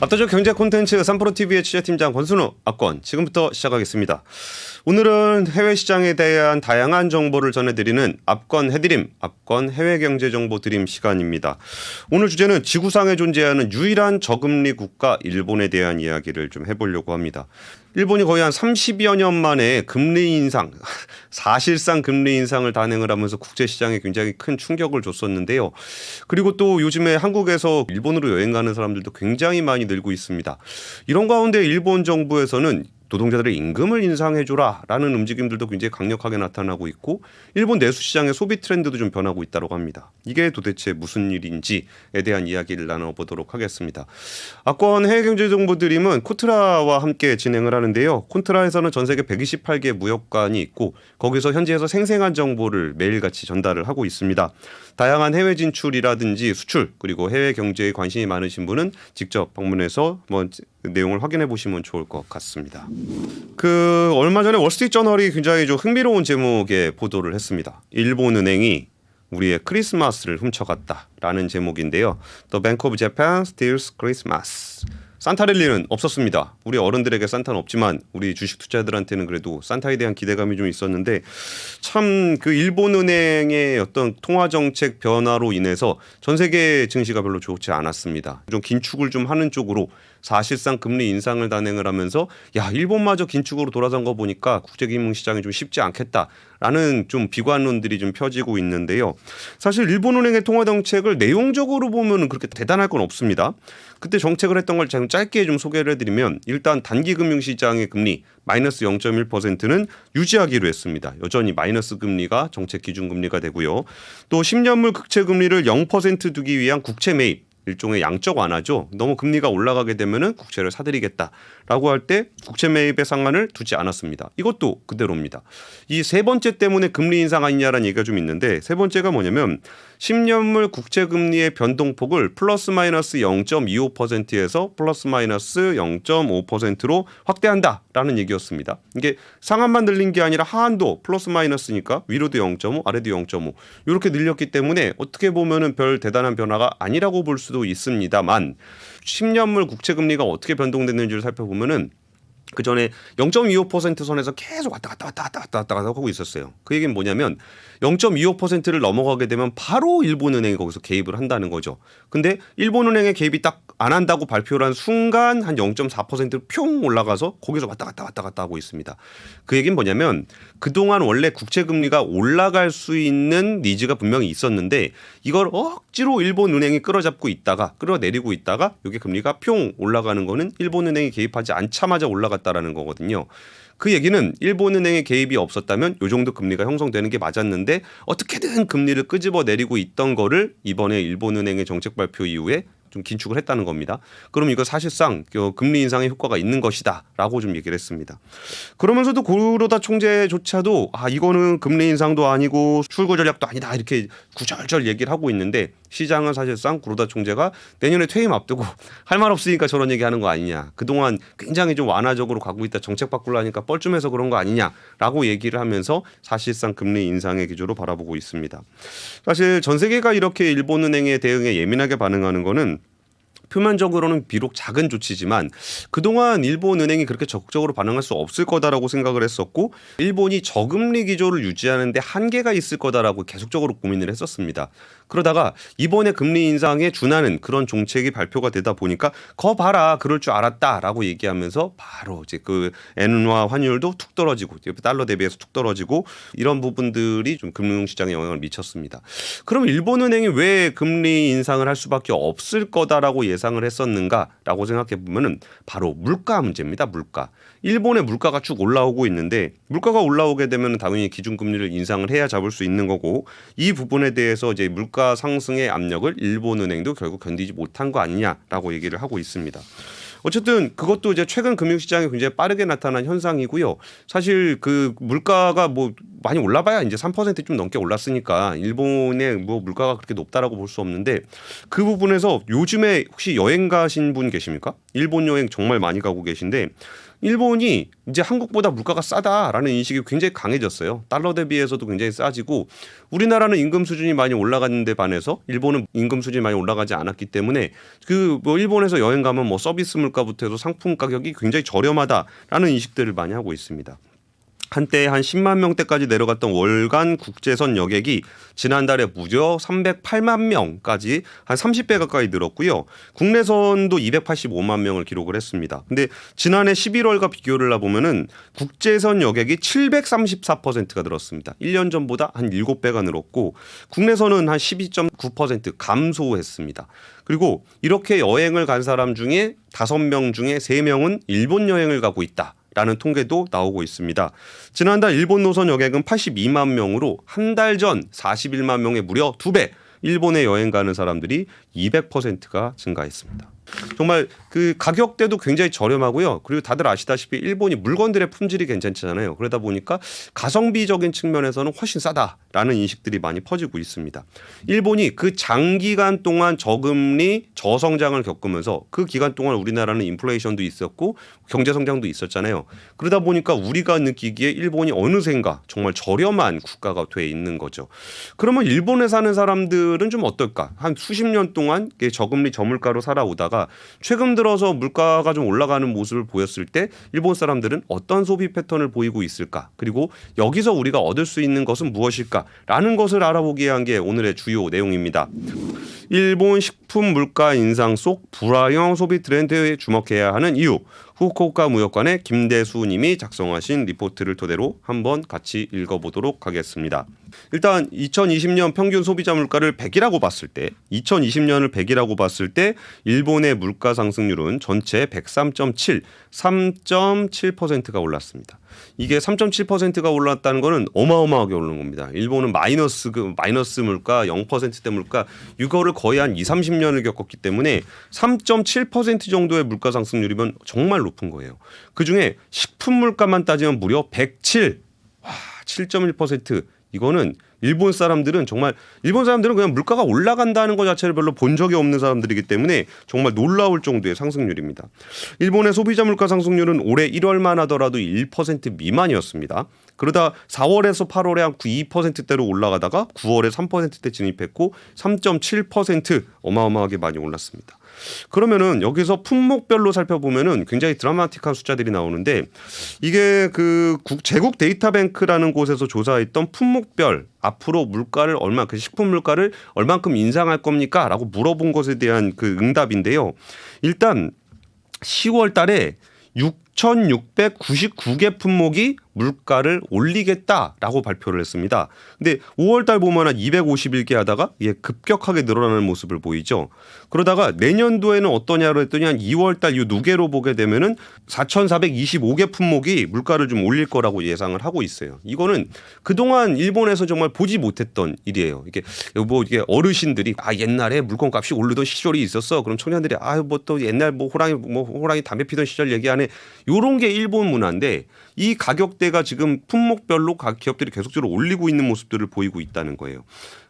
압도적 경제 콘텐츠 삼프로TV의 취재팀장 권순우 압권 지금부터 시작하겠습니다. 오늘은 해외 시장에 대한 다양한 정보를 전해드리는 압권 해드림, 압권 해외 경제 정보 드림 시간입니다. 오늘 주제는 지구상에 존재하는 유일한 저금리 국가 일본에 대한 이야기를 좀 해보려고 합니다. 일본이 거의 한 30여 년 만에 금리 인상, 사실상 금리 인상을 단행을 하면서 국제시장에 굉장히 큰 충격을 줬었는데요. 그리고 또 요즘에 한국에서 일본으로 여행 가는 사람들도 굉장히 많이 늘고 있습니다. 이런 가운데 일본 정부에서는 노동자들의 임금을 인상해줘라라는 움직임들도 굉장히 강력하게 나타나고 있고 일본 내수 시장의 소비 트렌드도 좀 변하고 있다고 합니다. 이게 도대체 무슨 일인지에 대한 이야기를 나눠보도록 하겠습니다. 압권 해외경제정보드림은 코트라와 함께 진행을 하는데요. 코트라에서는 전 세계 128개 무역관이 있고 거기서 현지에서 생생한 정보를 매일같이 전달을 하고 있습니다. 다양한 해외 진출이라든지 수출 그리고 해외 경제에 관심이 많으신 분은 직접 방문해서 내용을 확인해 보시면 좋을 것 같습니다. 얼마 전에 월스트리트저널이 굉장히 좀 흥미로운 제목의 보도를 했습니다. 일본은행이 우리의 크리스마스를 훔쳐갔다라는 제목인데요. The Bank of Japan steals Christmas. 산타랠리는 없었습니다. 우리 어른들에게 산타는 없지만 우리 주식 투자자들한테는 그래도 산타에 대한 기대감이 좀 있었는데 참 그 일본은행의 어떤 통화정책 변화로 인해서 전 세계 증시가 별로 좋지 않았습니다. 좀 긴축을 좀 하는 쪽으로 사실상 금리 인상을 단행을 하면서 일본마저 긴축으로 돌아선 거 보니까 국제금융시장이 좀 쉽지 않겠다라는 좀 비관론들이 좀 펴지고 있는데요. 사실 일본은행의 통화정책을 내용적으로 보면 그렇게 대단할 건 없습니다. 그때 정책을 했던 걸 좀 짧게 좀 소개를 해드리면 일단 단기금융시장의 금리 마이너스 0.1%는 유지하기로 했습니다. 여전히 마이너스 금리가 정책 기준금리가 되고요. 또 10년물 국채금리를 0% 두기 위한 국채 매입 일종의 양적 완화죠. 너무 금리가 올라가게 되면은 국채를 사들이겠다라고 할 때 국채 매입의 상한을 두지 않았습니다. 이것도 그대로입니다. 이 세 번째 때문에 금리 인상 아니냐라는 얘기가 좀 있는데 세 번째가 뭐냐면 10년물 국채 금리의 변동폭을 플러스 마이너스 0.25%에서 플러스 마이너스 0.5%로 확대한다라는 얘기였습니다. 이게 상한만 늘린 게 아니라 하한도 플러스 마이너스니까 위로도 0.5, 아래도 0.5 이렇게 늘렸기 때문에 어떻게 보면은 별 대단한 변화가 아니라고 볼 수도 있습니다만 10년물 국채 금리가 어떻게 변동됐는지를 살펴보면은 그 전에 0.25% 선에서 계속 왔다 갔다 하고 있었어요. 그 얘기는 뭐냐면 0.25%를 넘어가게 되면 바로 일본은행이 거기서 개입을 한다는 거죠. 근데 일본은행의 개입이 딱 안 한다고 발표를 한 순간 한 0.4%로 평 올라가서 거기서 왔다 갔다 하고 있습니다. 그 얘기는 뭐냐면 그동안 원래 국채금리가 올라갈 수 있는 니즈가 분명히 있었는데 이걸 억지로 일본은행이 끌어잡고 있다가 끌어내리고 있다가 이게 금리가 평 올라가는 거는 일본은행이 개입하지 않자마자 올라갔다라는 거거든요. 그 얘기는 일본은행의 개입이 없었다면 이 정도 금리가 형성되는 게 맞았는데 어떻게든 금리를 끄집어 내리고 있던 거를 이번에 일본은행의 정책 발표 이후에 좀 긴축을 했다는 겁니다. 그럼 이거 사실상 금리 인상의 효과가 있는 것이다라고 좀 얘기를 했습니다. 그러면서도 구로다 총재조차도 이거는 금리 인상도 아니고 출구 전략도 아니다 이렇게 구절절 얘기를 하고 있는데 시장은 사실상 구로다 총재가 내년에 퇴임 앞두고 할 말 없으니까 저런 얘기하는 거 아니냐. 그동안 굉장히 좀 완화적으로 가고 있다 정책 바꾸려니까 뻘쭘해서 그런 거 아니냐라고 얘기를 하면서 사실상 금리 인상의 기조로 바라보고 있습니다. 사실 전 세계가 이렇게 일본은행의 대응에 예민하게 반응하는 거는 표면적으로는 비록 작은 조치지만 그동안 일본은행이 그렇게 적극적으로 반응할 수 없을 거다라고 생각을 했었고 일본이 저금리 기조를 유지하는 데 한계가 있을 거다라고 계속적으로 고민을 했었습니다. 그러다가 이번에 금리 인상에 준하는 그런 정책이 발표가 되다 보니까 거 봐라 그럴 줄 알았다라고 얘기하면서 바로 이제 그 엔화 환율도 툭 떨어지고 달러 대비해서 툭 떨어지고 이런 부분들이 좀 금융시장에 영향을 미쳤습니다. 그럼 일본은행이 왜 금리 인상을 할 수밖에 없을 거다라고 예상을 했었는가라고 생각해 보면은 바로 물가 문제입니다. 물가. 일본의 물가가 쭉 올라오고 있는데 물가가 올라오게 되면 당연히 기준금리를 인상을 해야 잡을 수 있는 거고 이 부분에 대해서 이제 물가 상승의 압력을 일본은행도 결국 견디지 못한 거 아니냐라고 얘기를 하고 있습니다. 어쨌든 그것도 이제 최근 금융시장에 굉장히 빠르게 나타난 현상이고요. 사실 그 물가가 뭐 많이 올라봐야 이제 3% 좀 넘게 올랐으니까 일본의 뭐 물가가 그렇게 높다라고 볼 수 없는데 그 부분에서 요즘에 혹시 여행 가신 분 계십니까? 일본 여행 정말 많이 가고 계신데 일본이 이제 한국보다 물가가 싸다라는 인식이 굉장히 강해졌어요. 달러 대비해서도 굉장히 싸지고 우리나라는 임금 수준이 많이 올라갔는데 반해서 일본은 임금 수준이 많이 올라가지 않았기 때문에 그 뭐 일본에서 여행 가면 뭐 서비스 물가부터 해서 상품 가격이 굉장히 저렴하다라는 인식들을 많이 하고 있습니다. 한때 한 10만 명대까지 내려갔던 월간 국제선 여객이 지난달에 무려 308만 명까지 한 30배 가까이 늘었고요. 국내선도 285만 명을 기록을 했습니다. 근데 지난해 11월과 비교를 해보면은 국제선 여객이 734%가 늘었습니다. 1년 전보다 한 7배가 늘었고 국내선은 한 12.9% 감소했습니다. 그리고 이렇게 여행을 간 사람 중에 5명 중에 3명은 일본 여행을 가고 있다. 라는 통계도 나오고 있습니다. 지난달 일본 노선 여객은 82만 명으로 한 달 전 41만 명의 무려 2배 일본에 여행 가는 사람들이 200%가 증가했습니다. 정말 그 가격대도 굉장히 저렴하고요. 그리고 다들 아시다시피 일본이 물건들의 품질이 괜찮잖아요. 그러다 보니까 가성비적인 측면에서는 훨씬 싸다라는 인식들이 많이 퍼지고 있습니다. 일본이 그 장기간 동안 저금리 저성장을 겪으면서 그 기간 동안 우리나라는 인플레이션도 있었고 경제 성장도 있었잖아요. 그러다 보니까 우리가 느끼기에 일본이 어느샌가 정말 저렴한 국가가 돼 있는 거죠. 그러면 일본에 사는 사람들은 좀 어떨까? 한 수십 년 동안 저금리 저물가로 살아오다가 최근 들어서 물가가 좀 올라가는 모습을 보였을 때 일본 사람들은 어떤 소비 패턴을 보이고 있을까? 그리고 여기서 우리가 얻을 수 있는 것은 무엇일까라는 것을 알아보기 위한 게 오늘의 주요 내용입니다. 일본 식품 물가 인상 속 불화형 소비 트렌드에 주목해야 하는 이유. 후쿠오카 무역관의 김대수 님이 작성하신 리포트를 토대로 한번 같이 읽어보도록 하겠습니다. 일단 2020년 평균 소비자 물가를 100이라고 봤을 때 2020년을 100이라고 봤을 때 일본의 물가 상승률은 전체 103.7, 3.7%가 올랐습니다. 이게 3.7%가 올랐다는 거는 어마어마하게 오른 겁니다. 일본은 마이너스 물가 0%대 물가 이거를 거의 한 20-30년을 겪었기 때문에 3.7% 정도의 물가 상승률이면 정말 높은 거예요. 그중에 식품 물가만 따지면 무려 107, 7.1%. 이거는 일본 사람들은 그냥 물가가 올라간다는 것 자체를 별로 본 적이 없는 사람들이기 때문에 정말 놀라울 정도의 상승률입니다. 일본의 소비자 물가 상승률은 올해 1월만 하더라도 1% 미만이었습니다. 그러다 4월에서 8월에 한 2%대로 올라가다가 9월에 3%대 진입했고 3.7% 어마어마하게 많이 올랐습니다. 그러면은 여기서 품목별로 살펴보면은 굉장히 드라마틱한 숫자들이 나오는데 이게 그 제국 데이터뱅크라는 곳에서 조사했던 품목별 앞으로 물가를 그 식품 물가를 얼만큼 인상할 겁니까? 라고 물어본 것에 대한 그 응답인데요. 일단 10월 달에 6,699개 품목이 물가를 올리겠다라고 발표를 했습니다. 근데 5월 달 보면 한 251개 하다가 이게 급격하게 늘어나는 모습을 보이죠. 그러다가 내년도에는 어떠냐로 했더니 한 2월 달 이 누계로 보게 되면은 4,425개 품목이 물가를 좀 올릴 거라고 예상을 하고 있어요. 이거는 그동안 일본에서 정말 보지 못했던 일이에요. 이게 어르신들이 옛날에 물건값이 오르던 시절이 있었어. 그럼 청년들이 또 옛날 호랑이 담배 피던 시절 얘기하네. 요런 게 일본 문화인데 이 가격대가 지금 품목별로 각 기업들이 계속적으로 올리고 있는 모습들을 보이고 있다는 거예요.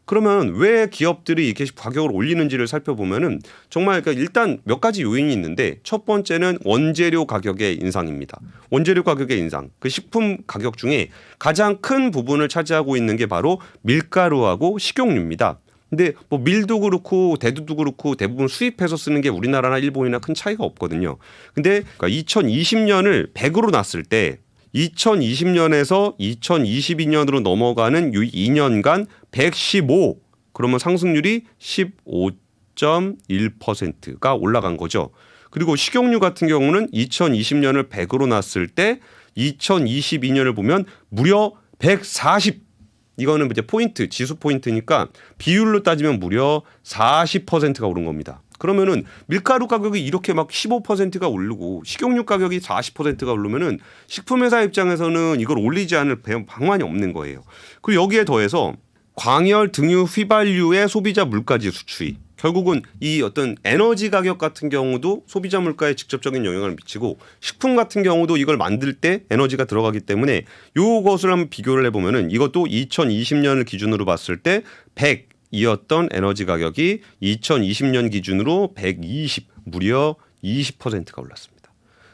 그러면 왜 기업들이 이렇게 가격을 올리는지를 살펴보면은 정말 일단 몇 가지 요인이 있는데 첫 번째는 원재료 가격의 인상입니다. 원재료 가격의 인상. 그 식품 가격 중에 가장 큰 부분을 차지하고 있는 게 바로 밀가루하고 식용유입니다. 근데 밀도 그렇고 대두도 그렇고 대부분 수입해서 쓰는 게 우리나라나 일본이나 큰 차이가 없거든요. 근데 2020년을 100으로 놨을 때 2020년에서 2022년으로 넘어가는 이 2년간 115 그러면 상승률이 15.1%가 올라간 거죠. 그리고 식용유 같은 경우는 2020년을 100으로 놨을 때 2022년을 보면 무려 140 이거는 이제 지수 포인트니까 비율로 따지면 무려 40%가 오른 겁니다. 그러면은 밀가루 가격이 이렇게 막 15%가 오르고 식용유 가격이 40%가 오르면은 식품회사 입장에서는 이걸 올리지 않을 방안이 없는 거예요. 그리고 여기에 더해서 광열 등유 휘발유의 소비자 물가지수 추이. 결국은 이 어떤 에너지 가격 같은 경우도 소비자 물가에 직접적인 영향을 미치고 식품 같은 경우도 이걸 만들 때 에너지가 들어가기 때문에 이것을 한번 비교를 해보면은 이것도 2020년을 기준으로 봤을 때 100이었던 에너지 가격이 2020년 기준으로 120 무려 20%가 올랐습니다.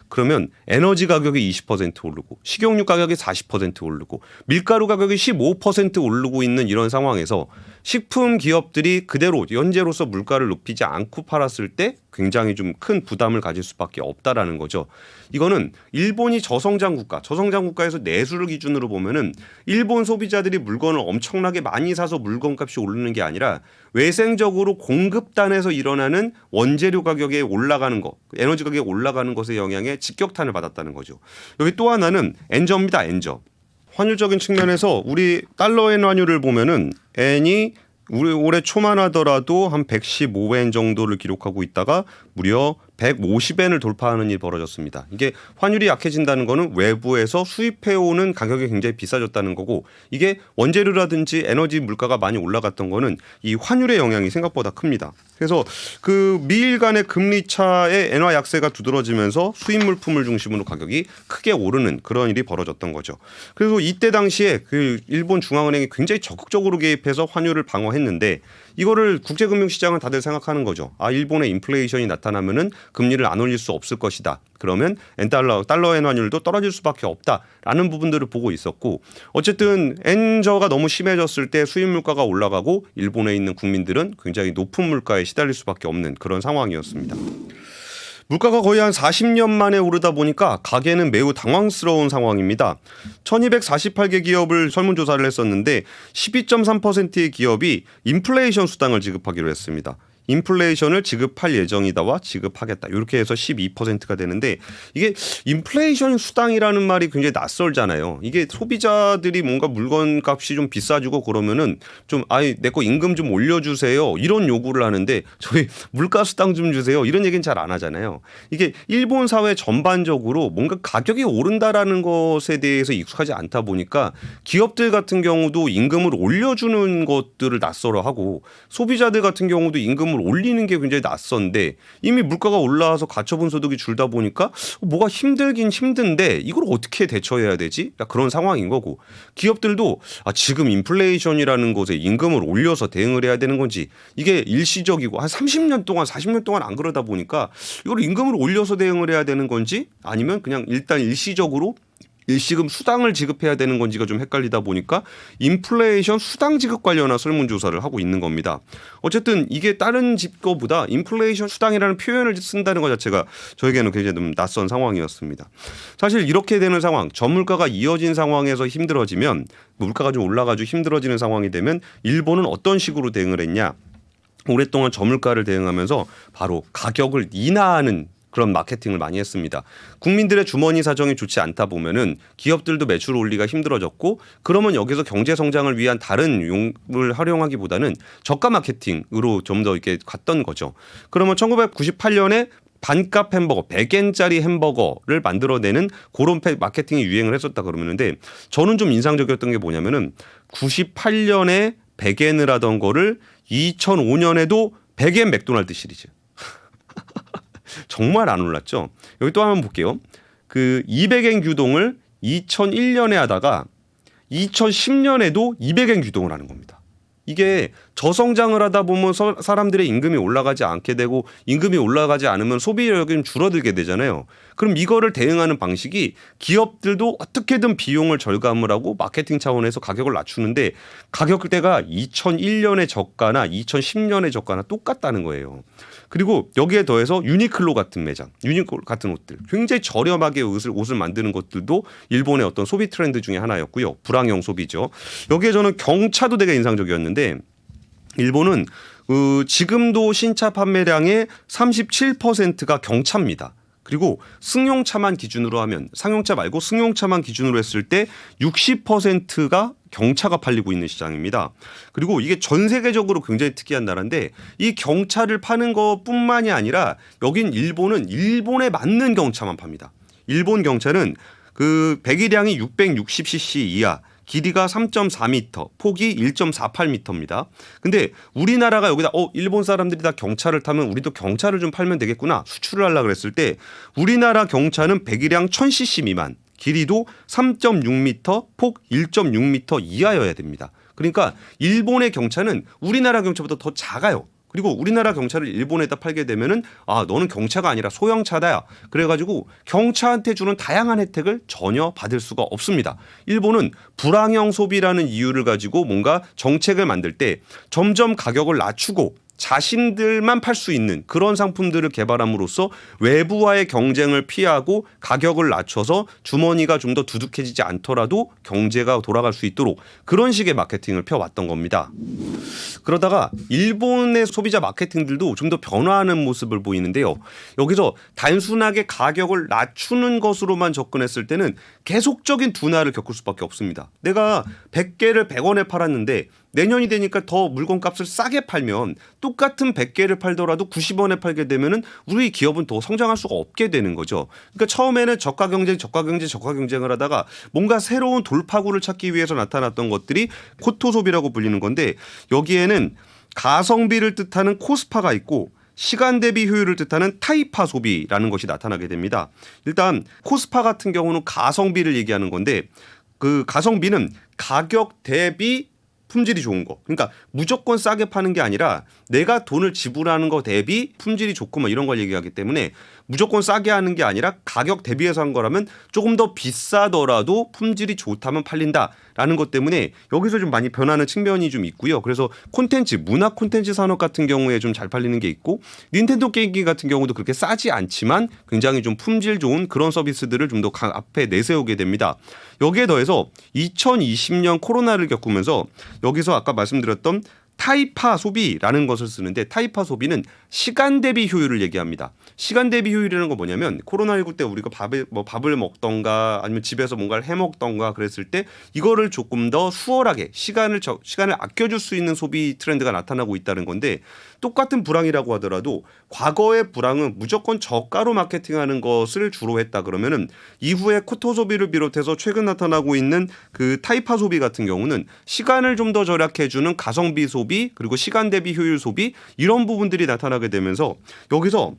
그러면 에너지 가격이 20% 오르고 식용유 가격이 40% 오르고 밀가루 가격이 15% 오르고 있는 이런 상황에서 식품 기업들이 그대로 현재로서 물가를 높이지 않고 팔았을 때 굉장히 좀 큰 부담을 가질 수밖에 없다라는 거죠. 이거는 일본이 저성장 국가에서 내수를 기준으로 보면은 일본 소비자들이 물건을 엄청나게 많이 사서 물건값이 오르는 게 아니라 외생적으로 공급단에서 일어나는 원재료 가격에 올라가는 거, 에너지 가격이 올라가는 것의 영향에 직격탄을 받았다는 거죠. 여기 또 하나는 엔저입니다. 엔저. 환율적인 측면에서 우리 달러엔 환율을 보면은 엔이 우리 올해 초만 하더라도 한 115엔 정도를 기록하고 있다가 무려 150엔을 돌파하는 일이 벌어졌습니다. 이게 환율이 약해진다는 거는 외부에서 수입해오는 가격이 굉장히 비싸졌다는 거고 이게 원재료라든지 에너지 물가가 많이 올라갔던 거는 이 환율의 영향이 생각보다 큽니다. 그래서 그 미일 간의 금리 차의 엔화 약세가 두드러지면서 수입 물품을 중심으로 가격이 크게 오르는 그런 일이 벌어졌던 거죠. 그래서 이때 당시에 그 일본 중앙은행이 굉장히 적극적으로 개입해서 환율을 방어했는데 이거를 국제금융시장은 다들 생각하는 거죠. 아, 일본의 인플레이션이 나타나면은 금리를 안 올릴 수 없을 것이다. 그러면 달러엔 환율도 떨어질 수밖에 없다라는 부분들을 보고 있었고 어쨌든 엔저가 너무 심해졌을 때 수입 물가가 올라가고 일본에 있는 국민들은 굉장히 높은 물가에 시달릴 수밖에 없는 그런 상황이었습니다. 물가가 거의 한 40년 만에 오르다 보니까 가계는 매우 당황스러운 상황입니다. 1248개 기업을 설문조사를 했었는데 12.3%의 기업이 인플레이션 수당을 지급하기로 했습니다. 인플레이션을 지급할 예정이다와 지급하겠다. 이렇게 해서 12%가 되는데 이게 인플레이션 수당이라는 말이 굉장히 낯설잖아요. 이게 소비자들이 뭔가 물건 값이 좀 비싸지고 그러면은 좀 내 거 임금 좀 올려주세요. 이런 요구를 하는데 저희 물가 수당 좀 주세요. 이런 얘기는 잘 안 하잖아요. 이게 일본 사회 전반적으로 뭔가 가격이 오른다라는 것에 대해서 익숙하지 않다 보니까 기업들 같은 경우도 임금을 올려주는 것들을 낯설어하고 소비자들 같은 경우도 임금을 올리는 게 굉장히 낯선데 이미 물가가 올라와서 가처분 소득이 줄다 보니까 뭐가 힘들긴 힘든데 이걸 어떻게 대처해야 되지? 그런 상황인 거고 기업들도 지금 인플레이션이라는 것에 임금을 올려서 대응을 해야 되는 건지 이게 일시적이고 한 30년 동안 40년 동안 안 그러다 보니까 이걸 임금을 올려서 대응을 해야 되는 건지 아니면 그냥 일단 일시적으로 일시금 수당을 지급해야 되는 건지가 좀 헷갈리다 보니까 인플레이션 수당 지급 관련한 설문조사를 하고 있는 겁니다. 어쨌든 이게 다른 집 거보다 인플레이션 수당이라는 표현을 쓴다는 것 자체가 저에게는 굉장히 좀 낯선 상황이었습니다. 사실 이렇게 되는 상황, 저물가가 이어진 상황에서 힘들어지면 물가가 좀 올라가지고 힘들어지는 상황이 되면 일본은 어떤 식으로 대응을 했냐. 오랫동안 저물가를 대응하면서 바로 가격을 인하하는 그런 마케팅을 많이 했습니다. 국민들의 주머니 사정이 좋지 않다 보면은 기업들도 매출 올리기가 힘들어졌고 그러면 여기서 경제 성장을 위한 다른 용을 활용하기보다는 저가 마케팅으로 좀 더 이렇게 갔던 거죠. 그러면 1998년에 반값 햄버거, 100엔짜리 햄버거를 만들어내는 그런 마케팅이 유행을 했었다 그러는데 저는 좀 인상적이었던 게 뭐냐면은 98년에 100엔을 하던 거를 2005년에도 100엔 맥도날드 시리즈. 정말 안 올랐죠. 여기 또 한번 볼게요. 그 200엔 규동을 2001년에 하다가 2010년에도 200엔 규동을 하는 겁니다. 이게 저성장을 하다 보면 사람들의 임금이 올라가지 않게 되고 임금이 올라가지 않으면 소비력이 좀 줄어들게 되잖아요. 그럼 이거를 대응하는 방식이 기업들도 어떻게든 비용을 절감을 하고 마케팅 차원에서 가격을 낮추는데 가격대가 2001년의 저가나 2010년의 저가나 똑같다는 거예요. 그리고 여기에 더해서 유니클로 같은 매장, 유니클로 같은 옷들 굉장히 저렴하게 옷을 만드는 것들도 일본의 어떤 소비 트렌드 중에 하나였고요. 불황형 소비죠. 여기에 저는 경차도 되게 인상적이었는데 일본은 지금도 신차 판매량의 37%가 경차입니다. 그리고 승용차만 기준으로 하면 상용차 말고 승용차만 기준으로 했을 때 60%가 경차가 팔리고 있는 시장입니다. 그리고 이게 전 세계적으로 굉장히 특이한 나라인데 이 경차를 파는 것뿐만이 아니라 여긴 일본은 일본에 맞는 경차만 팝니다. 일본 경차는 그 배기량이 660cc 이하 길이가 3.4m, 폭이 1.48m입니다. 근데 우리나라가 여기다 일본 사람들이 다 경차를 타면 우리도 경차를 좀 팔면 되겠구나 수출을 하려고 그랬을 때 우리나라 경차는 배기량 1000cc 미만, 길이도 3.6m, 폭 1.6m 이하여야 됩니다. 그러니까 일본의 경차는 우리나라 경차보다 더 작아요. 그리고 우리나라 경차를 일본에다 팔게 되면은 너는 경차가 아니라 소형차다. 그래가지고 경차한테 주는 다양한 혜택을 전혀 받을 수가 없습니다. 일본은 불황형 소비라는 이유를 가지고 뭔가 정책을 만들 때 점점 가격을 낮추고 자신들만 팔 수 있는 그런 상품들을 개발함으로써 외부와의 경쟁을 피하고 가격을 낮춰서 주머니가 좀 더 두둑해지지 않더라도 경제가 돌아갈 수 있도록 그런 식의 마케팅을 펴왔던 겁니다. 그러다가 일본의 소비자 마케팅들도 좀 더 변화하는 모습을 보이는데요. 여기서 단순하게 가격을 낮추는 것으로만 접근했을 때는 계속적인 둔화를 겪을 수밖에 없습니다. 내가 100개를 100원에 팔았는데 내년이 되니까 더 물건값을 싸게 팔면 똑같은 100개를 팔더라도 90원에 팔게 되면은 우리 기업은 더 성장할 수가 없게 되는 거죠. 그러니까 처음에는 저가 경쟁을 하다가 뭔가 새로운 돌파구를 찾기 위해서 나타났던 것들이 코토 소비라고 불리는 건데 여기에는 가성비를 뜻하는 코스파가 있고 시간 대비 효율을 뜻하는 타이파 소비라는 것이 나타나게 됩니다. 일단 코스파 같은 경우는 가성비를 얘기하는 건데 그 가성비는 가격 대비 품질이 좋은 거. 그러니까 무조건 싸게 파는 게 아니라 내가 돈을 지불하는 거 대비 품질이 좋고 뭐 이런 걸 얘기하기 때문에 무조건 싸게 하는 게 아니라 가격 대비해서 한 거라면 조금 더 비싸더라도 품질이 좋다면 팔린다라는 것 때문에 여기서 좀 많이 변하는 측면이 좀 있고요. 그래서 콘텐츠, 문화 콘텐츠 산업 같은 경우에 좀 잘 팔리는 게 있고 닌텐도 게임기 같은 경우도 그렇게 싸지 않지만 굉장히 좀 품질 좋은 그런 서비스들을 좀 더 앞에 내세우게 됩니다. 여기에 더해서 2020년 코로나를 겪으면서 여기서 아까 말씀드렸던 타이파 소비라는 것을 쓰는데 타이파 소비는 시간 대비 효율을 얘기합니다. 시간 대비 효율이라는 건 뭐냐면 코로나19 때 우리가 밥을 먹던가 아니면 집에서 뭔가를 해 먹던가 그랬을 때 이거를 조금 더 수월하게 시간을 아껴줄 수 있는 소비 트렌드가 나타나고 있다는 건데 똑같은 불황이라고 하더라도 과거의 불황은 무조건 저가로 마케팅하는 것을 주로 했다 그러면은 이후에 코토 소비를 비롯해서 최근 나타나고 있는 그 타이파 소비 같은 경우는 시간을 좀 더 절약해주는 가성비 소비 그리고 시간 대비 효율 소비 이런 부분들이 나타나게 되면서 여기서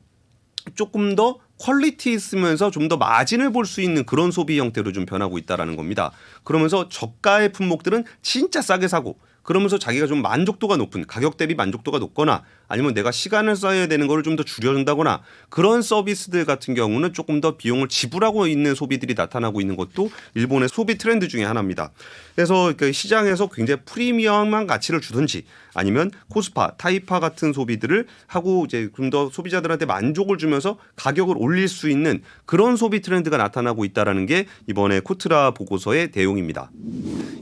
조금 더 퀄리티 있으면서 좀 더 마진을 볼 수 있는 그런 소비 형태로 좀 변하고 있다라는 겁니다. 그러면서 저가의 품목들은 진짜 싸게 사고 그러면서 자기가 좀 만족도가 높은 가격 대비 만족도가 높거나 아니면 내가 시간을 써야 되는 거를 좀 더 줄여준다거나 그런 서비스들 같은 경우는 조금 더 비용을 지불하고 있는 소비들이 나타나고 있는 것도 일본의 소비 트렌드 중에 하나입니다. 그래서 그 시장에서 굉장히 프리미엄한 가치를 주든지 아니면 코스파, 타이파 같은 소비들을 하고 이제 좀 더 소비자들한테 만족을 주면서 가격을 올릴 수 있는 그런 소비 트렌드가 나타나고 있다라는 게 이번에 코트라 보고서의 내용입니다.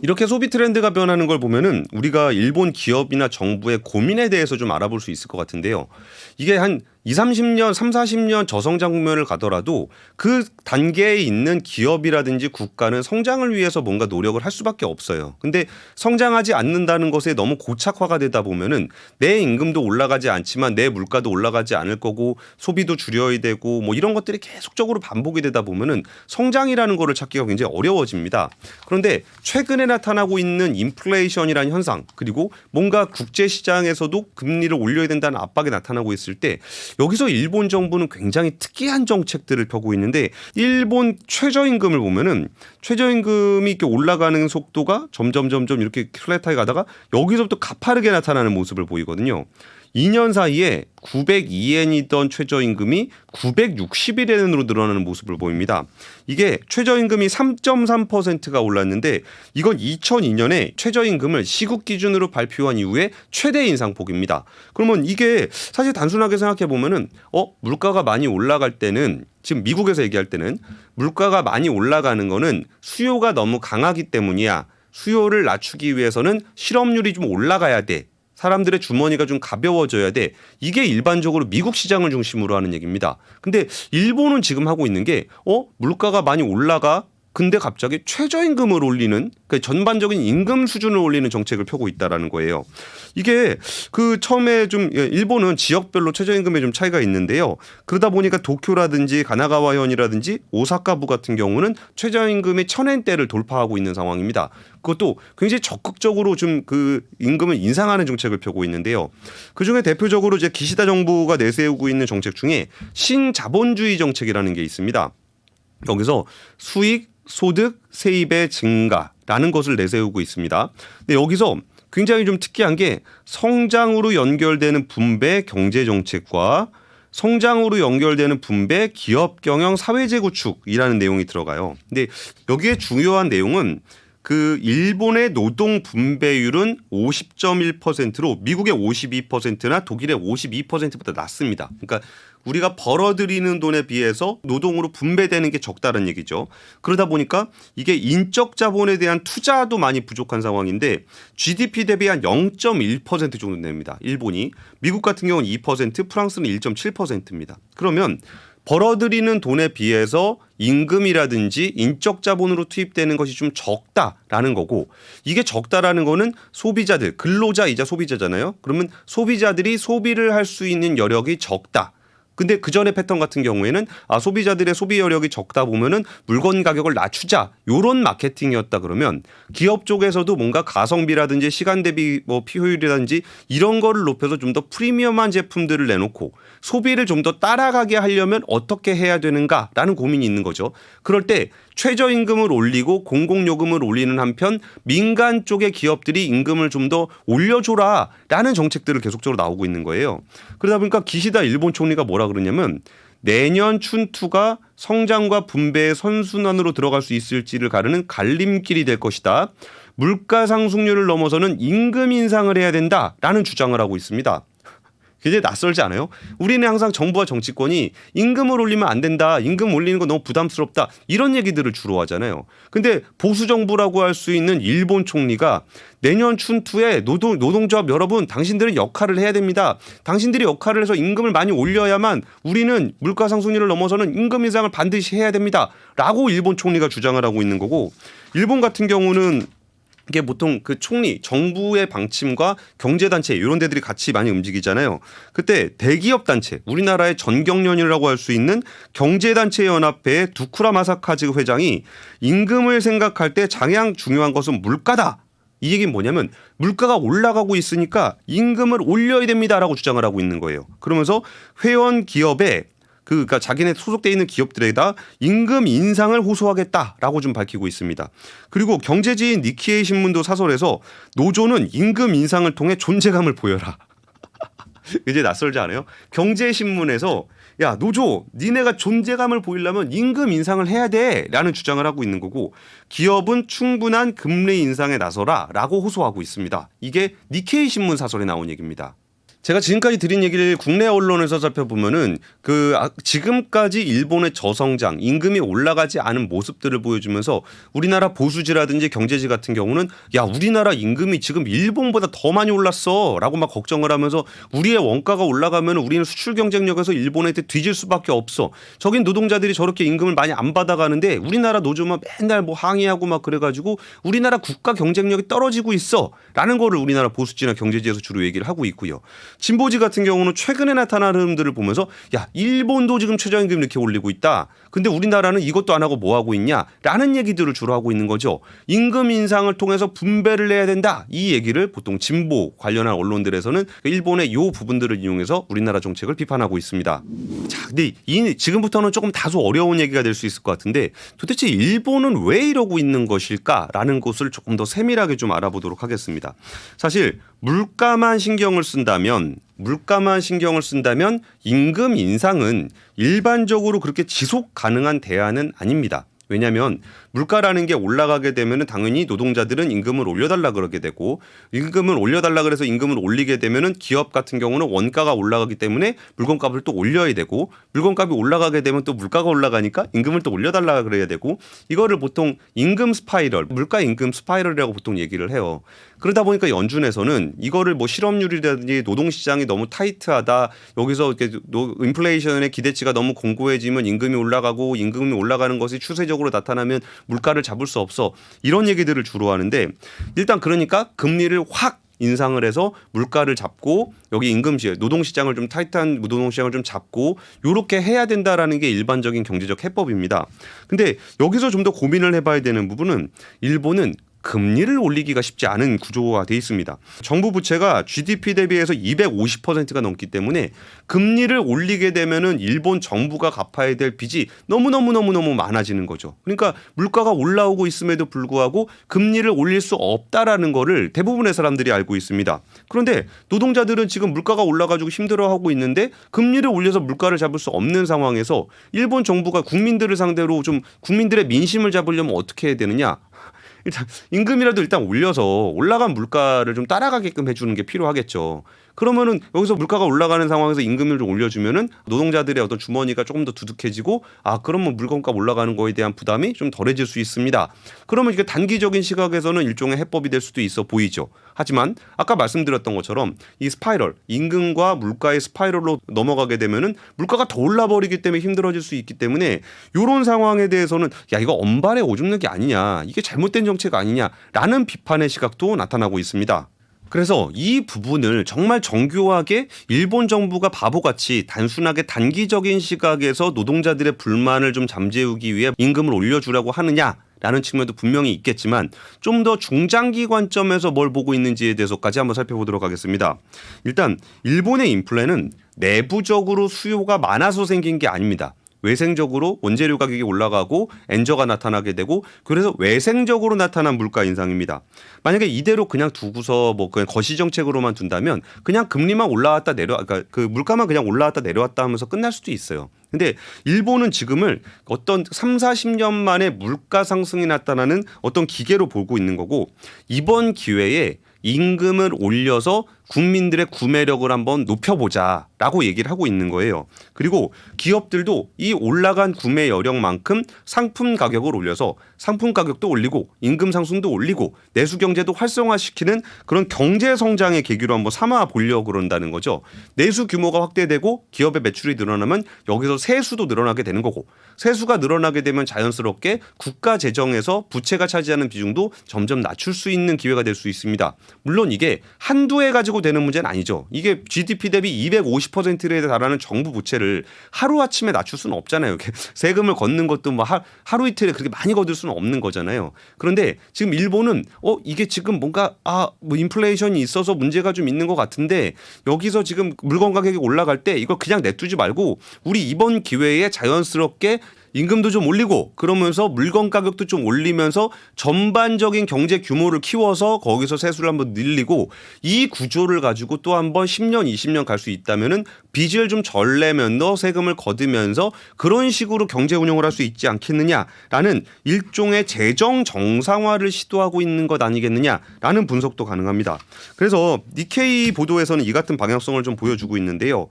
이렇게 소비 트렌드가 변하는 걸 보면은 우리가 일본 기업이나 정부의 고민에 대해서 좀 알아볼 수 있을 것 같은데요. 이게 한 20-30년, 30-40년 저성장 국면을 가더라도 그 단계에 있는 기업이라든지 국가는 성장을 위해서 뭔가 노력을 할 수밖에 없어요. 근데 성장하지 않는다는 것에 너무 고착화가 되다 보면은 내 임금도 올라가지 않지만 내 물가도 올라가지 않을 거고 소비도 줄여야 되고 뭐 이런 것들이 계속적으로 반복이 되다 보면은 성장이라는 거를 찾기가 굉장히 어려워집니다. 그런데 최근에 나타나고 있는 인플레이션이라는 현상 그리고 뭔가 국제 시장에서도 금리를 올려야 된다는 압박이 나타나고 있을 때 여기서 일본 정부는 굉장히 특이한 정책들을 펴고 있는데 일본 최저임금을 보면은 최저임금이 이렇게 올라가는 속도가 점점 이렇게 플랫하게 가다가 여기서부터 가파르게 나타나는 모습을 보이거든요. 2년 사이에 902엔이던 최저임금이 961엔으로 늘어나는 모습을 보입니다. 이게 최저임금이 3.3%가 올랐는데 이건 2002년에 최저임금을 시국 기준으로 발표한 이후에 최대 인상폭입니다. 그러면 이게 사실 단순하게 생각해 보면은 물가가 많이 올라갈 때는 지금 미국에서 얘기할 때는 물가가 많이 올라가는 거는 수요가 너무 강하기 때문이야. 수요를 낮추기 위해서는 실업률이 좀 올라가야 돼. 사람들의 주머니가 좀 가벼워져야 돼. 이게 일반적으로 미국 시장을 중심으로 하는 얘기입니다. 근데 일본은 지금 하고 있는 게 물가가 많이 올라가. 근데 갑자기 최저임금을 올리는 그러니까 전반적인 임금 수준을 올리는 정책을 펴고 있다라는 거예요. 이게 그 처음에 좀 일본은 지역별로 최저임금에 좀 차이가 있는데요. 그러다 보니까 도쿄라든지 가나가와현이라든지 오사카부 같은 경우는 최저임금의 1000엔대를 돌파하고 있는 상황입니다. 그것도 굉장히 적극적으로 좀 그 임금을 인상하는 정책을 펴고 있는데요. 그중에 대표적으로 이제 기시다 정부가 내세우고 있는 정책 중에 신자본주의 정책이라는 게 있습니다. 여기서 수익 소득 세입의 증가라는 것을 내세우고 있습니다. 근데 여기서 굉장히 좀 특이한 게 성장으로 연결되는 분배 경제 정책과 성장으로 연결되는 분배 기업 경영 사회 구축이라는 내용이 들어가요. 근데 여기에 중요한 내용은 그 일본의 노동 분배율은 50.1%로 미국의 52%나 독일의 52%보다 낮습니다. 그러니까 우리가 벌어들이는 돈에 비해서 노동으로 분배되는 게 적다는 얘기죠. 그러다 보니까 이게 인적 자본에 대한 투자도 많이 부족한 상황인데 GDP 대비 한 0.1% 정도 냅니다. 일본이. 미국 같은 경우는 2%, 프랑스는 1.7%입니다. 그러면 벌어들이는 돈에 비해서 임금이라든지 인적 자본으로 투입되는 것이 좀 적다라는 거고, 이게 적다라는 거는 소비자들, 근로자이자 소비자잖아요. 그러면 소비자들이 소비를 할 수 있는 여력이 적다. 근데 그 전에 패턴 같은 경우에는 소비자들의 소비 여력이 적다 보면은 물건 가격을 낮추자, 요런 마케팅이었다 그러면 기업 쪽에서도 뭔가 가성비라든지 시간 대비 뭐 피효율이라든지 이런 거를 높여서 좀 더 프리미엄한 제품들을 내놓고 소비를 좀 더 따라가게 하려면 어떻게 해야 되는가라는 고민이 있는 거죠. 그럴 때 최저임금을 올리고 공공요금을 올리는 한편 민간 쪽의 기업들이 임금을 좀 더 올려줘라라는 정책들을 계속적으로 나오고 있는 거예요. 그러다 보니까 기시다 일본 총리가 뭐라 그러냐면 내년 춘투가 성장과 분배의 선순환으로 들어갈 수 있을지를 가르는 갈림길이 될 것이다. 물가 상승률을 넘어서는 임금 인상을 해야 된다라는 주장을 하고 있습니다. 굉장히 낯설지 않아요? 우리는 항상 정부와 정치권이 임금을 올리면 안 된다. 임금 올리는 거 너무 부담스럽다. 이런 얘기들을 주로 하잖아요. 근데 보수 정부라고 할 수 있는 일본 총리가 내년 춘투에 노동조합 여러분 당신들은 역할을 해야 됩니다. 당신들이 역할을 해서 임금을 많이 올려야만 우리는 물가 상승률을 넘어서는 임금 인상을 반드시 해야 됩니다. 라고 일본 총리가 주장을 하고 있는 거고, 일본 같은 경우는 이게 보통 그 총리, 정부의 방침과 경제단체 이런 데들이 같이 많이 움직이잖아요. 그때 대기업 단체, 우리나라의 전경련이라고 할 수 있는 경제단체 연합회의 두쿠라 마사카즈 회장이 임금을 생각할 때 가장 중요한 것은 물가다. 이 얘기는 뭐냐면 물가가 올라가고 있으니까 임금을 올려야 됩니다라고 주장을 하고 있는 거예요. 그러면서 회원 기업에 그러니까 자기네 소속돼 있는 기업들에다 임금 인상을 호소하겠다라고 좀 밝히고 있습니다. 그리고 경제지인 니키에이 신문도 사설에서 노조는 임금 인상을 통해 존재감을 보여라. 이제 낯설지 않아요? 경제신문에서 야 노조 니네가 존재감을 보이려면 임금 인상을 해야 돼라는 주장을 하고 있는 거고, 기업은 충분한 금리 인상에 나서라 라고 호소하고 있습니다. 이게 니케이 신문 사설에 나온 얘기입니다. 제가 지금까지 드린 얘기를 국내 언론에서 살펴보면은 지금까지 일본의 저성장, 임금이 올라가지 않은 모습들을 보여주면서 우리나라 보수지라든지 경제지 같은 경우는 야 우리나라 임금이 지금 일본보다 더 많이 올랐어라고 막 걱정을 하면서 우리의 원가가 올라가면 우리는 수출 경쟁력에서 일본한테 뒤질 수밖에 없어. 저긴 노동자들이 저렇게 임금을 많이 안 받아가는데 우리나라 노조만 맨날 뭐 항의하고 막 그래가지고 우리나라 국가 경쟁력이 떨어지고 있어라는 거를 우리나라 보수지나 경제지에서 주로 얘기를 하고 있고요. 진보지 같은 경우는 최근에 나타난 흐름들을 보면서 야 일본도 지금 최저임금 이렇게 올리고 있다. 근데 우리나라는 이것도 안 하고 뭐 하고 있냐라는 얘기들을 주로 하고 있는 거죠. 임금 인상을 통해서 분배를 해야 된다. 이 얘기를 보통 진보 관련한 언론들에서는 일본의 이 부분들을 이용해서 우리나라 정책을 비판하고 있습니다. 자, 근데 지금부터는 조금 다소 어려운 얘기가 될 수 있을 것 같은데 도대체 일본은 왜 이러고 있는 것일까라는 것을 조금 더 세밀하게 좀 알아보도록 하겠습니다. 사실 물가만 신경을 쓴다면 임금 인상은 일반적으로 그렇게 지속 가능한 대안은 아닙니다. 왜냐하면 물가라는 게 올라가게 되면 당연히 노동자들은 임금을 올려달라 그러게 되고, 임금을 올려달라 그래서 임금을 올리게 되면 기업 같은 경우는 원가가 올라가기 때문에 물건값을 또 올려야 되고, 물건값이 올라가게 되면 또 물가가 올라가니까 임금을 또 올려달라 그래야 되고, 이거를 보통 임금 스파이럴, 물가 임금 스파이럴이라고 보통 얘기를 해요. 그러다 보니까 연준에서는 이거를 뭐 실업률이라든지 노동시장이 너무 타이트하다, 여기서 이렇게 인플레이션의 기대치가 너무 공고해지면 임금이 올라가고 임금이 올라가는 것이 추세적으로 나타나면 물가를 잡을 수 없어, 이런 얘기들을 주로 하는데, 일단 그러니까 금리를 확 인상을 해서 물가를 잡고 여기 임금시장, 노동시장을 좀 타이트한 노동시장을 좀 잡고 이렇게 해야 된다라는 게 일반적인 경제적 해법입니다. 근데 여기서 좀 더 고민을 해봐야 되는 부분은 일본은 금리를 올리기가 쉽지 않은 구조가 돼 있습니다. 정부 부채가 GDP 대비해서 250%가 넘기 때문에 금리를 올리게 되면은 일본 정부가 갚아야 될 빚이 너무 많아지는 거죠. 그러니까 물가가 올라오고 있음에도 불구하고 금리를 올릴 수 없다라는 거를 대부분의 사람들이 알고 있습니다. 그런데 노동자들은 지금 물가가 올라가지고 힘들어하고 있는데 금리를 올려서 물가를 잡을 수 없는 상황에서 일본 정부가 국민들을 상대로 좀 국민들의 민심을 잡으려면 어떻게 해야 되느냐? 일단 임금이라도 일단 올려서 올라간 물가를 좀 따라가게끔 해주는 게 필요하겠죠. 그러면은 여기서 물가가 올라가는 상황에서 임금을 좀 올려주면은 노동자들의 어떤 주머니가 조금 더 두둑해지고 그러면 물건값 올라가는 거에 대한 부담이 좀 덜해질 수 있습니다. 그러면 이게 단기적인 시각에서는 일종의 해법이 될 수도 있어 보이죠. 하지만 아까 말씀드렸던 것처럼 이 스파이럴, 임금과 물가의 스파이럴로 넘어가게 되면은 물가가 더 올라버리기 때문에 힘들어질 수 있기 때문에 이런 상황에 대해서는 이거 언발에 오줌 누기 아니냐, 이게 잘못된 정책 아니냐라는 비판의 시각도 나타나고 있습니다. 그래서 이 부분을 정말 정교하게 일본 정부가 바보같이 단순하게 단기적인 시각에서 노동자들의 불만을 좀 잠재우기 위해 임금을 올려주라고 하느냐라는 측면도 분명히 있겠지만 좀 더 중장기 관점에서 뭘 보고 있는지에 대해서까지 한번 살펴보도록 하겠습니다. 일단 일본의 인플레는 내부적으로 수요가 많아서 생긴 게 아닙니다. 외생적으로 원재료 가격이 올라가고 엔저가 나타나게 되고 그래서 외생적으로 나타난 물가 인상입니다. 만약에 이대로 그냥 두고서 뭐 그냥 거시 정책으로만 둔다면 그냥 금리만 올라왔다 그러니까 그 물가만 그냥 올라왔다 내려왔다 하면서 끝날 수도 있어요. 근데 일본은 지금을 어떤 3, 40년 만에 물가 상승이 나타나는 어떤 기계로 보고 있는 거고 이번 기회에 임금을 올려서 국민들의 구매력을 한번 높여보자라고 얘기를 하고 있는 거예요. 그리고 기업들도 이 올라간 구매 여력만큼 상품 가격을 올려서 상품 가격도 올리고 임금 상승도 올리고 내수 경제도 활성화시키는 그런 경제 성장의 계기로 한번 삼아 보려고 그런다는 거죠. 내수 규모가 확대되고 기업의 매출이 늘어나면 여기서 세수도 늘어나게 되는 거고 세수가 늘어나게 되면 자연스럽게 국가 재정에서 부채가 차지하는 비중도 점점 낮출 수 있는 기회가 될 수 있습니다. 물론 이게 한두 해 가지고 되는 문제는 아니죠. 이게 GDP 대비 250%에 달하는 정부 부채를 하루아침에 낮출 수는 없잖아요. 세금을 걷는 것도 뭐 하루 이틀에 그렇게 많이 거둘 수는 없는 거잖아요. 그런데 지금 일본은 이게 지금 뭔가 뭐 인플레이션이 있어서 문제가 좀 있는 것 같은데 여기서 지금 물건 가격이 올라갈 때 이걸 그냥 내두지 말고 우리 이번 기회에 자연스럽게 임금도 좀 올리고 그러면서 물건 가격도 좀 올리면서 전반적인 경제 규모를 키워서 거기서 세수를 한번 늘리고 이 구조를 가지고 또 한번 10년, 20년 갈 수 있다면은 빚을 좀 덜 내면서 세금을 거두면서 그런 식으로 경제 운영을 할 수 있지 않겠느냐라는 일종의 재정 정상화를 시도하고 있는 것 아니겠느냐라는 분석도 가능합니다. 그래서 니케이 보도에서는 이 같은 방향성을 좀 보여주고 있는데요.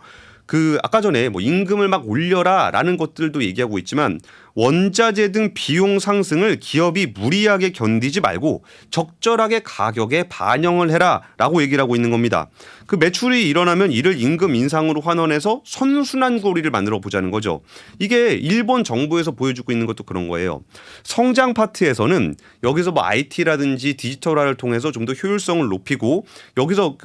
아까 전에 뭐 임금을 막 올려라라는 것들도 얘기하고 있지만 원자재 등 비용 상승을 기업이 무리하게 견디지 말고 적절하게 가격에 반영을 해라라고 얘기를 하고 있는 겁니다. 그 매출이 일어나면 이를 임금 인상으로 환원해서 선순환 고리를 만들어 보자는 거죠. 이게 일본 정부에서 보여주고 있는 것도 그런 거예요. 성장 파트에서는 여기서 뭐 IT라든지 디지털화를 통해서 좀 더 효율성을 높이고 여기서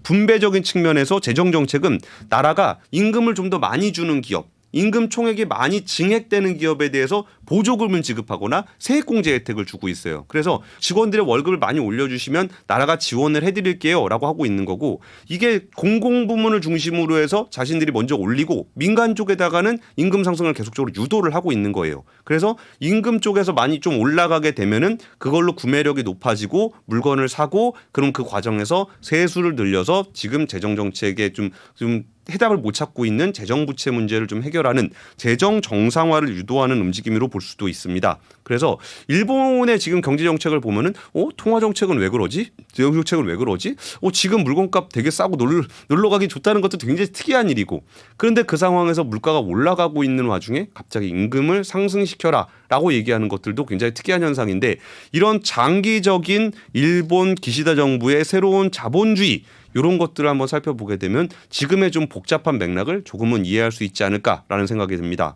분배적인 측면에서 재정 정책은 나라가 임금을 좀 더 많이 주는 기업, 임금 총액이 많이 증액되는 기업에 대해서 보조금을 지급하거나 세액공제 혜택을 주고 있어요. 그래서 직원들의 월급을 많이 올려주시면 나라가 지원을 해드릴게요 라고 하고 있는 거고 이게 공공부문을 중심으로 해서 자신들이 먼저 올리고 민간 쪽에다가는 임금 상승을 계속적으로 유도를 하고 있는 거예요. 그래서 임금 쪽에서 많이 좀 올라가게 되면은 그걸로 구매력이 높아지고 물건을 사고 그럼 그 과정에서 세수를 늘려서 지금 재정정책에 좀 해답을 못 찾고 있는 재정부채 문제를 좀 해결하는 재정 정상화를 유도하는 움직임으로 볼 수도 있습니다. 그래서 일본의 지금 경제정책을 보면은 통화정책은 왜 그러지? 재정정책은 왜 그러지? 지금 물건값 되게 싸고 놀러 가기 좋다는 것도 굉장히 특이한 일이고 그런데 그 상황에서 물가가 올라가고 있는 와중에 갑자기 임금을 상승시켜라 라고 얘기하는 것들도 굉장히 특이한 현상인데 이런 장기적인 일본 기시다 정부의 새로운 자본주의 이런 것들을 한번 살펴보게 되면 지금의 좀 복잡한 맥락을 조금은 이해할 수 있지 않을까라는 생각이 듭니다.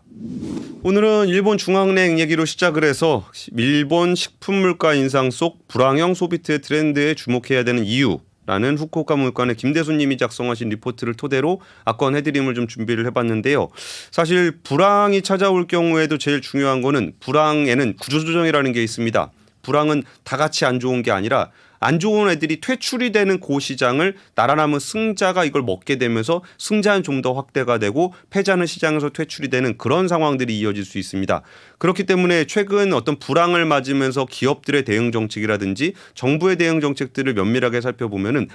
오늘은 일본 중앙은행 얘기로 시작을 해서 일본 식품 물가 인상 속 불황형 소비트의 트렌드에 주목해야 되는 이유라는 후쿠오카 물관의 김대순 님이 작성하신 리포트를 토대로 악권 헤드림을 좀 준비를 해봤는데요. 사실 불황이 찾아올 경우에도 제일 중요한 거는 불황에는 구조조정이라는 게 있습니다. 불황은 다 같이 안 좋은 게 아니라 안 좋은 애들이 퇴출이 되는 그 시장을 날아남은 승자가 이걸 먹게 되면서 승자는 좀 더 확대가 되고 패자는 시장에서 퇴출이 되는 그런 상황들이 이어질 수 있습니다. 그렇기 때문에 최근 어떤 불황을 맞으면서 기업들의 대응 정책이라든지 정부의 대응 정책들을 면밀하게 살펴보면은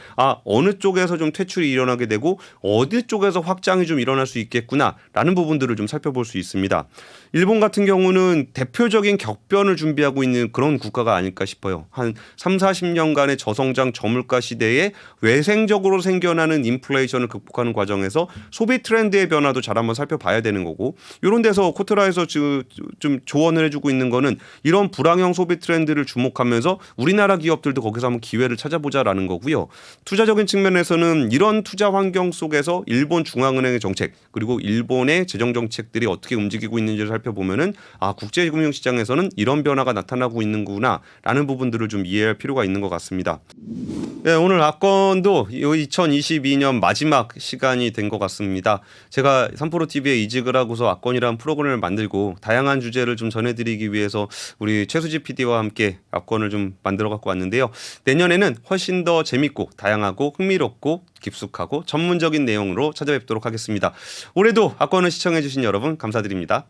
어느 쪽에서 좀 퇴출이 일어나게 되고 어디 쪽에서 확장이 좀 일어날 수 있겠구나라는 부분들을 좀 살펴볼 수 있습니다. 일본 같은 경우는 대표적인 격변을 준비하고 있는 그런 국가가 아닐까 싶어요. 한 3, 40년간의 저성장 저물가 시대에 외생적으로 생겨나는 인플레이션을 극복하는 과정에서 소비 트렌드의 변화도 잘 한번 살펴봐야 되는 거고, 이런 데서 코트라에서 좀 조언을 해주고 있는 거는 이런 불황형 소비 트렌드를 주목하면서 우리나라 기업들도 거기서 한번 기회를 찾아보자라는 거고요. 투자적인 측면에서는 이런 투자 환경 속에서 일본 중앙은행의 정책 그리고 일본의 재정 정책들이 어떻게 움직이고 있는지를 살펴보면은 국제금융시장에서는 이런 변화가 나타나고 있는구나라는 부분들을 좀 이해할 필요가 있는 것 같습니다. 네, 오늘 악건도 2022년 마지막 시간이 된 것 같습니다. 제가 3프로TV에 이직을 하고서 악건이라는 프로그램을 만들고 다양한 주제를 좀 전해드리기 위해서 우리 최수지 PD와 함께 악건을 좀 만들어 갖고 왔는데요. 내년에는 훨씬 더 재밌고 다양하고 흥미롭고 깊숙하고 전문적인 내용으로 찾아뵙도록 하겠습니다. 올해도 악건을 시청해 주신 여러분 감사드립니다.